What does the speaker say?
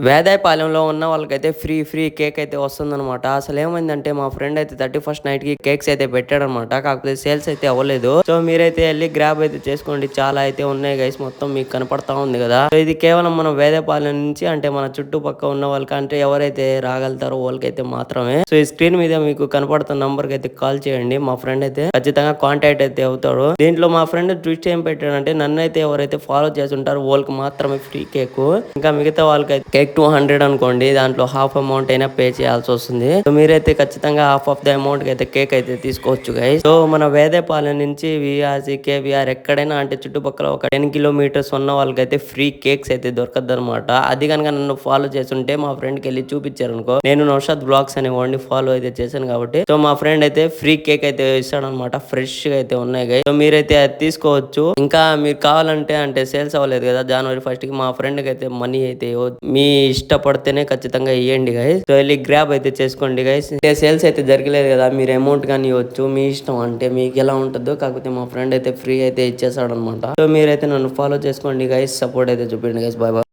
వేదాయపాలెంలో ఉన్న వాళ్ళకైతే free cake అయితే వస్తుందన్నమాట. అసలు ఏమైందంటే మా ఫ్రెండ్ అయితే 31st నైట్ కి కేక్స్ అయితే పెట్టాడనమాట. కాకపోతే సేల్స్ అయితే అవ్వలేదు. సో మీరైతే వెళ్ళి గ్రాబ్ అయితే చేసుకోండి. చాలా అయితే ఉన్నాయి గైస్, మొత్తం మీకు కనపడతా ఉంది కదా. సో ఇది కేవలం మన వేదాయపాలెం నుంచి అంటే మన చుట్టుపక్క ఉన్న వాళ్ళకి అంటే ఎవరైతే రాగలుగుతారో వాళ్ళకైతే మాత్రమే. సో ఈ స్క్రీన్ మీద మీకు కనపడుతున్న నంబర్ కి అయితే కాల్ చేయండి. మా ఫ్రెండ్ అయితే ఖచ్చితంగా కాంటాక్ట్ అయితే అవుతాడు. దీంట్లో మా ఫ్రెండ్ ట్విస్ట్ ఏం పెట్టాడంటే నన్ను అయితే ఎవరైతే ఫాలో చేస్తుంటారో వాళ్ళకి మాత్రమే ఫ్రీ కేక్, ఇంకా మిగతా వాళ్ళకి కేక్ 200 అనుకోండి, దాంట్లో హాఫ్ అమౌంట్ అయినా పే చేయాల్సి వస్తుంది. సో మీరైతే ఖచ్చితంగా హాఫ్ ఆఫ్ ద అమౌంట్ కి అయితే కేక్ అయితే తీసుకోవచ్చు గైస్. సో మన వేదేపాలెం నుంచి విఆర్సి కేవీఆర్ ఎక్కడైనా అంటే చుట్టుపక్కల ఒక 10 కిలోమీటర్స్ ఉన్న వాళ్ళకైతే ఫ్రీ కేక్స్ అయితే దొరకద్దు అనమాట. అది కనుక నన్ను ఫాలో చేస్తుంటే మా ఫ్రెండ్ కి వెళ్ళి చూపించారు అనుకో, నేను నౌషాద్ బ్లాగ్స్ అనే వాడిని ఫాలో అయితే చేశాను కాబట్టి సో మా ఫ్రెండ్ అయితే ఫ్రీ కేక్ అయితే ఇస్తాడనమాట. ఫ్రెష్ గా అయితే ఉన్నాయి గైస్. సో మీరైతే అది తీసుకోవచ్చు. ఇంకా మీరు కావాలంటే అంటే సేల్స్ అవ్వలేదు కదా January 1st కి, మా ఫ్రెండ్ కి అయితే మనీ అయితే మీ ఇష్టపడితేనే ఖచ్చితంగా ఇవ్వండి గైస్. సో వెళ్ళి గ్రాబ్ అయితే చేసుకోండి గైస్. సేల్స్ అయితే జరగలేదు కదా, మీరు అమౌంట్ కానీ ఇవ్వచ్చు, మీ ఇష్టం అంటే మీకు ఎలా ఉంటుందో. కాకపోతే మా ఫ్రెండ్ అయితే ఫ్రీ అయితే ఇచ్చేసాడు అనమాట. సో మీరైతే నన్ను ఫాలో చేసుకోండి గైస్, సపోర్ట్ అయితే చూపించండి గైస్. Bye bye.